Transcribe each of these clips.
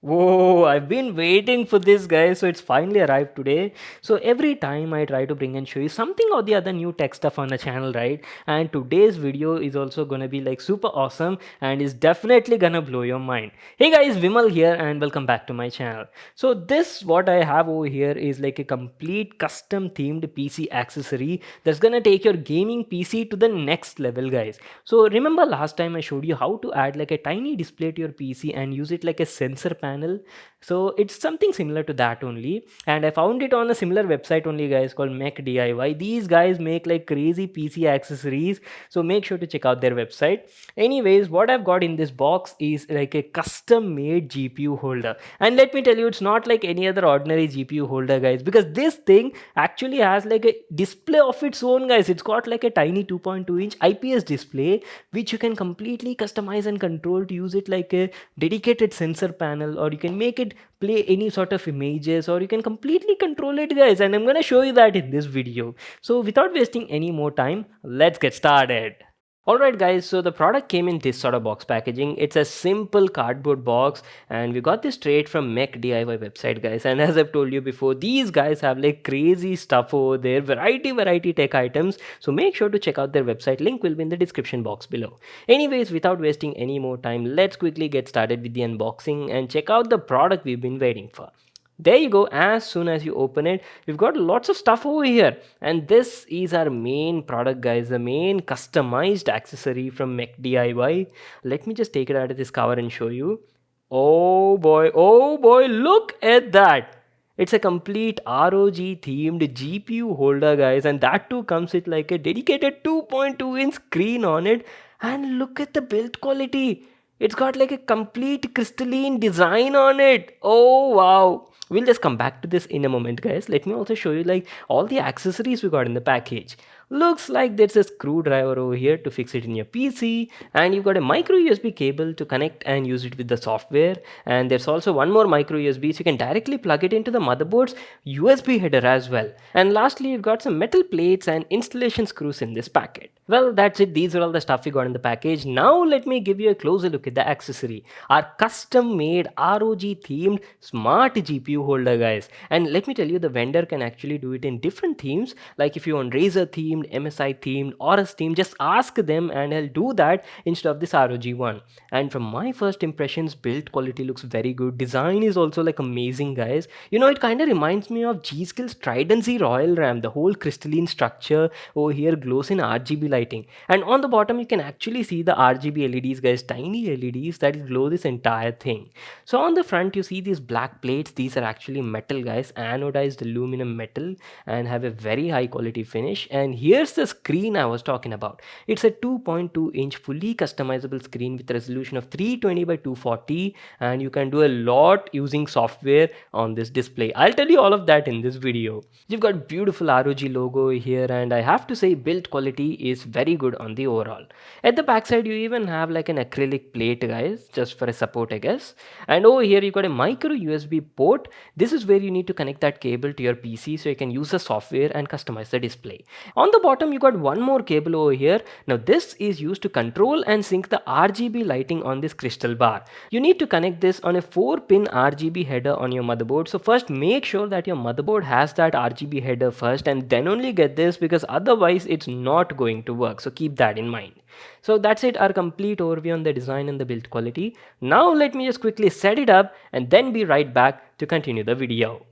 Whoa, I've been waiting for this, guys. So it's finally arrived today. So every time I try to bring and show you something or the other new tech stuff on the channel, right? And today's video is also gonna be like super awesome and is definitely gonna blow your mind. Hey guys, Vimal here and welcome back to my channel. So this what I have over here is like a complete custom themed PC accessory that's gonna take your gaming PC to the next level, guys. So remember last time I showed you how to add like a tiny display to your PC and use it like a sensor panel. So it's something similar to that only. And I found it on a similar website only, guys, called Mech DIY. These guys make like crazy PC accessories. So make sure to check out their website. Anyways, what I've got in this box is like a custom made GPU holder. And let me tell you, it's not like any other ordinary GPU holder, guys, because this thing actually has like a display of its own, guys. It's got like a tiny 2.2-inch IPS display which you can completely customize and control to use it like a dedicated sensor panel, or you can make it play any sort of images, or you can completely control it, guys, and I'm going to show you that in this video. So without wasting any more time, let's get started. Alright guys, so the product came in this sort of box packaging. It's a simple cardboard box and we got this straight from Mech DIY website, guys. And as I've told you before, these guys have like crazy stuff over there, variety tech items. So make sure to check out their website. Link will be in the description box below. Anyways, without wasting any more time, let's quickly get started with the unboxing and check out the product we've been waiting for. There you go. As soon as you open it, we've got lots of stuff over here, and this is our main product, guys, the main customized accessory from Mech DIY. Let me just take it out of this cover and show you. Oh boy, look at that. It's a complete ROG themed GPU holder, guys, and that too comes with like a dedicated 2.2-inch screen on it. And look at the build quality. It's got like a complete crystalline design on it. Oh wow. We'll just come back to this in a moment, guys. Let me also show you like all the accessories we got in the package. Looks like there's a screwdriver over here to fix it in your PC, and you've got a micro USB cable to connect and use it with the software. And there's also one more micro USB, so you can directly plug it into the motherboard's USB header as well. And lastly, you've got some metal plates and installation screws in this packet. Well, that's it. These are all the stuff we got in the package. Now let me give you a closer look at the accessory. Our custom made ROG themed smart GPU holder, guys. And let me tell you, the vendor can actually do it in different themes. Like if you want Razer themed, MSI themed, or a theme, just ask them and I'll do that instead of this ROG one. And from my first impressions, build quality looks very good. Design is also like amazing, guys. You know, it kind of reminds me of G-Skill's Trident Z Royal RAM. The whole crystalline structure over here glows in RGB lighting. And on the bottom, you can actually see the RGB LEDs, guys, tiny LEDs that glow this entire thing. So on the front, you see these black plates. These are actually metal, guys, anodized aluminum metal, and have a very high quality finish. And here's the screen I was talking about. It's a 2.2-inch fully customizable screen with a resolution of 320 by 240, and you can do a lot using software on this display. I'll tell you all of that in this video. You've got beautiful ROG logo here, and I have to say build quality is very good on the overall. At the backside, you even have like an acrylic plate, guys, just for a support, I guess. And over here, you got a micro USB port. This is where you need to connect that cable to your PC so you can use the software and customize the display. On the bottom, you got one more cable over here. Now this is used to control and sync the RGB lighting on this crystal bar. You need to connect this on a 4-pin RGB header on your motherboard. So first make sure that your motherboard has that RGB header first, and then only get this, because otherwise it's not going to work. So keep that in mind. So that's it, our complete overview on the design and the build quality. Now let me just quickly set it up and then be right back to continue the video.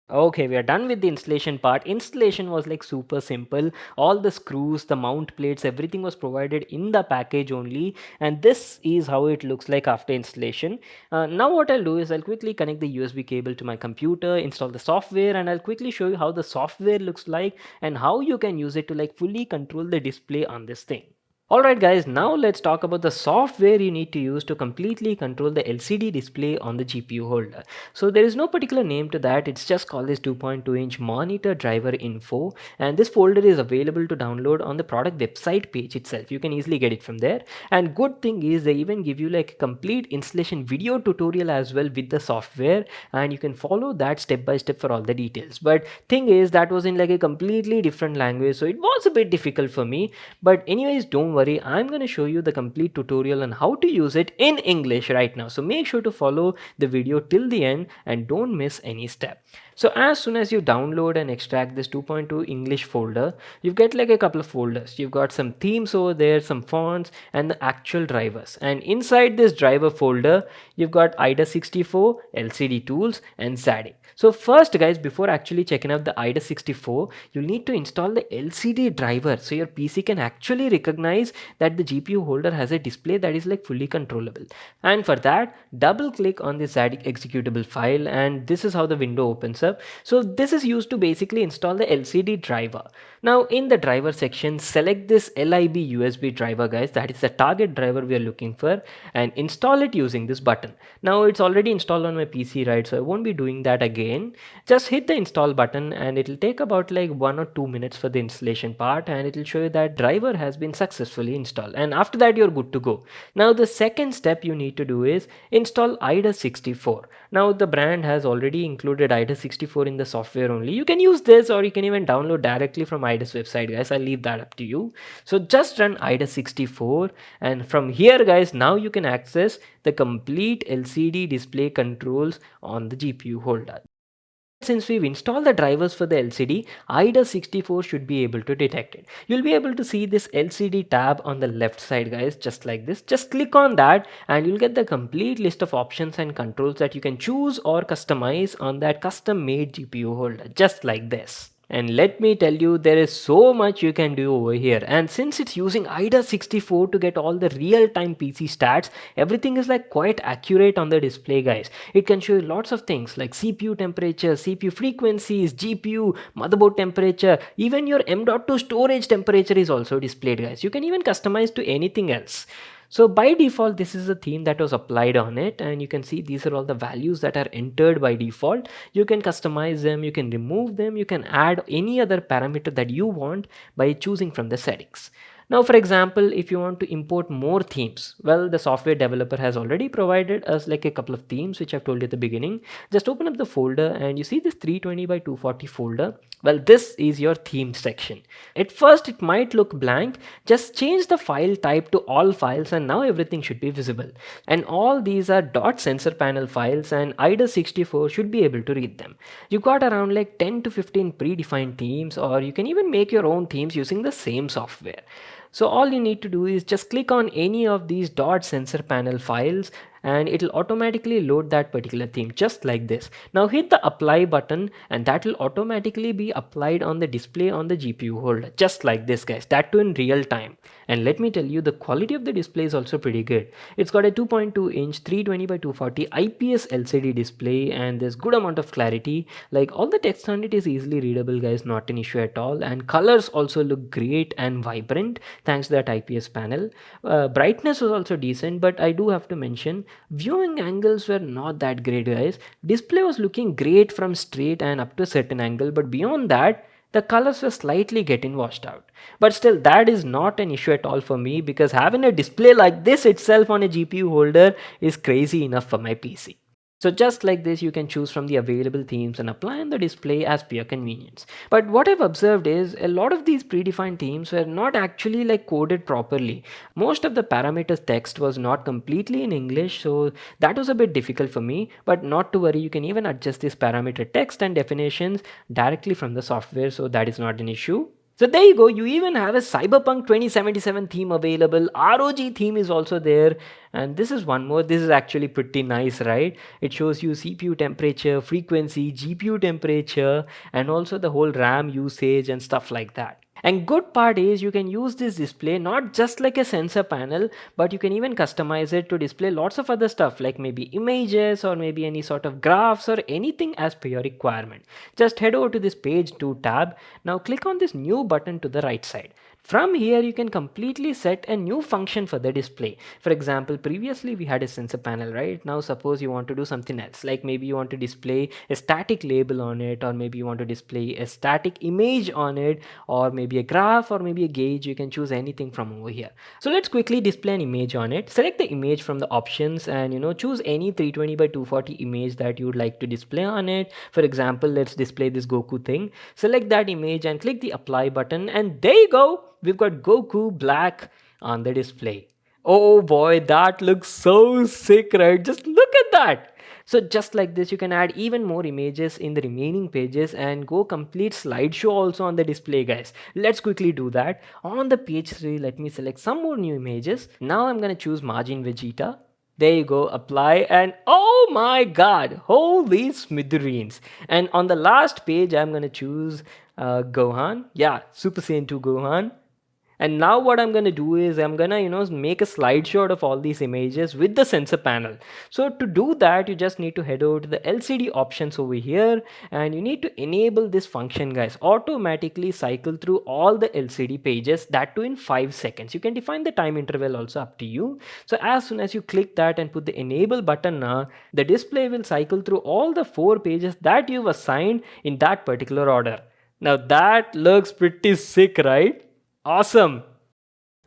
Okay, we are done with the installation part. Installation was like super simple. All the screws, the mount plates, everything was provided in the package only. And this is how it looks like after installation. Now what I'll do is I'll quickly connect the USB cable to my computer, install the software, and I'll quickly show you how the software looks like and how you can use it to like fully control the display on this thing. Alright guys, now let's talk about the software you need to use to completely control the LCD display on the GPU holder. So there is no particular name to that, it's just called this 2.2-inch monitor driver info, and this folder is available to download on the product website page itself. You can easily get it from there. And good thing is they even give you like a complete installation video tutorial as well with the software, and you can follow that step by step for all the details. But thing is that was in like a completely different language, so it was a bit difficult for me. But anyways, don't worry, I'm going to show you the complete tutorial on how to use it in English right now. So make sure to follow the video till the end and don't miss any step. So as soon as you download and extract this 2.2 English folder, you get like a couple of folders. You've got some themes over there, some fonts, and the actual drivers. And inside this driver folder, you've got IDA64, LCD tools, and ZADIC. So first guys, before actually checking out the IDA64, you'll need to install the LCD driver so your PC can actually recognize that the GPU holder has a display that is like fully controllable. And for that, double click on the ZADIC executable file, and this is how the window opens up. So this is used to basically install the LCD driver. Now in the driver section, select this LIB USB driver guys, that is the target driver we are looking for, and install it using this button. Now it's already installed on my PC, right? So I won't be doing that again. Just hit the install button and it'll take about like 1 or 2 minutes for the installation part, and it'll show you that driver has been successfully installed, and after that you're good to go. Now the second step you need to do is install IDA64. Now the brand has already included IDA64 in the software only. You can use this or you can even download directly from IDA's website guys. I'll leave that up to you. So just run IDA64, and from here guys, now you can access the complete LCD display controls on the GPU holder. Since we've installed the drivers for the LCD, IDA64 should be able to detect it. You'll be able to see this LCD tab on the left side guys, just like this. Just click on that and you'll get the complete list of options and controls that you can choose or customize on that custom made GPU holder, just like this. And let me tell you, there is so much you can do over here. And since it's using IDA64 to get all the real-time PC stats, everything is like quite accurate on the display guys. It can show you lots of things like CPU temperature, CPU frequencies, GPU, motherboard temperature, even your M.2 storage temperature is also displayed guys. You can even customize to anything else. So by default, this is the theme that was applied on it, and you can see these are all the values that are entered by default. You can customize them, you can remove them, you can add any other parameter that you want by choosing from the settings. Now, for example, if you want to import more themes, well, the software developer has already provided us like a couple of themes, which I've told you at the beginning. Just open up the folder and you see this 320 by 240 folder. Well, this is your theme section. At first, it might look blank. Just change the file type to all files and now everything should be visible. And all these are .sensor panel files, and IDA64 should be able to read them. You got around like 10 to 15 predefined themes, or you can even make your own themes using the same software. So all you need to do is just click on any of these .sensor panel files and it'll automatically load that particular theme, just like this. Now hit the apply button and that will automatically be applied on the display on the GPU holder, just like this guys, that too in real time. And let me tell you, the quality of the display is also pretty good. It's got a 2.2 inch 320 by 240 IPS LCD display, and there's good amount of clarity. Like all the text on it is easily readable guys, not an issue at all. And colors also look great and vibrant thanks to that IPS panel. Brightness was also decent, but I do have to mention, viewing angles were not that great guys. Display was looking great from straight and up to a certain angle, but beyond that, the colors were slightly getting washed out. But still, that is not an issue at all for me, because having a display like this itself on a GPU holder is crazy enough for my PC. So just like this, you can choose from the available themes and apply on the display as per your convenience. But what I've observed is a lot of these predefined themes were not actually like coded properly. Most of the parameters text was not completely in English, so that was a bit difficult for me. But not to worry, you can even adjust this parameter text and definitions directly from the software, so that is not an issue. So there you go, you even have a Cyberpunk 2077 theme available. ROG theme is also there. And this is one more. This is actually pretty nice, right? It shows you CPU temperature, frequency, GPU temperature, and also the whole RAM usage and stuff like that. And good part is you can use this display not just like a sensor panel, but you can even customize it to display lots of other stuff like maybe images or maybe any sort of graphs or anything as per your requirement. Just head over to this page 2 tab. Now click on this new button to the right side. From here, you can completely set a new function for the display. For example, previously we had a sensor panel, right? Now suppose you want to do something else, like maybe you want to display a static label on it, or maybe you want to display a static image on it, or maybe a graph, or maybe a gauge. You can choose anything from over here. So let's quickly display an image on it. Select the image from the options and choose any 320 by 240 image that you would like to display on it. For example, let's display this Goku thing. Select that image and click the apply button, and there you go. We've got Goku black on the display. Oh boy, that looks so sick, right? Just look at that. So just like this, you can add even more images in the remaining pages and go complete slideshow also on the display, guys. Let's quickly do that. On the page 3, let me select some more new images. Now I'm going to choose margin Vegeta. There you go, apply, and oh my god, holy smithereens. And on the last page, I'm going to choose Gohan. Yeah, Super Saiyan 2 Gohan. And now what I'm going to do is I'm going to, make a slideshow of all these images with the sensor panel. So to do that, you just need to head over to the LCD options over here, and you need to enable this function, guys. Automatically cycle through all the LCD pages, that too in 5 seconds. You can define the time interval also, up to you. So as soon as you click that and put the enable button now, the display will cycle through all the 4 pages that you've assigned in that particular order. Now that looks pretty sick, right? Awesome.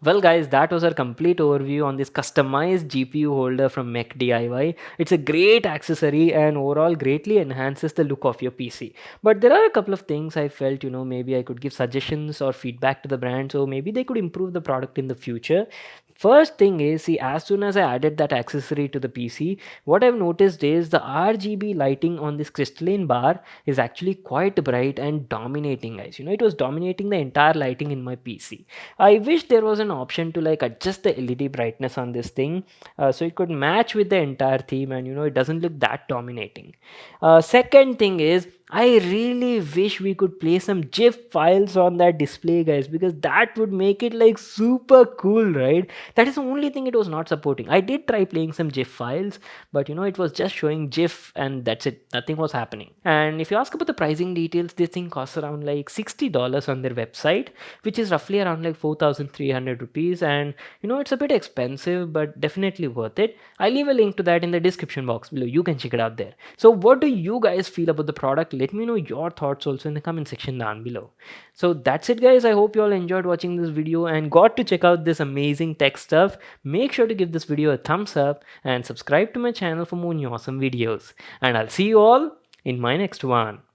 Well guys, that was our complete overview on this customized GPU holder from Mech DIY. It's a great accessory and overall greatly enhances the look of your PC. But there are a couple of things I felt, maybe I could give suggestions or feedback to the brand, so maybe they could improve the product in the future. First thing is, see, as soon as I added that accessory to the PC, what I've noticed is the RGB lighting on this crystalline bar is actually quite bright and dominating, guys. It was dominating the entire lighting in my PC. I wish there was an option to like adjust the LED brightness on this thing, so it could match with the entire theme, and it doesn't look that dominating. Second thing is, I really wish we could play some GIF files on that display, guys, because that would make it like super cool, right? That is the only thing it was not supporting. I did try playing some GIF files, but it was just showing GIF and that's it. Nothing was happening. And if you ask about the pricing details, this thing costs around like $60 on their website, which is roughly around like 4,300 rupees. And it's a bit expensive, but definitely worth it. I'll leave a link to that in the description box below. You can check it out there. So what do you guys feel about the product? Let me know your thoughts also in the comment section down below. So that's it, guys. I hope you all enjoyed watching this video and got to check out this amazing tech stuff. Make sure to give this video a thumbs up and subscribe to my channel for more new awesome videos. And I'll see you all in my next one.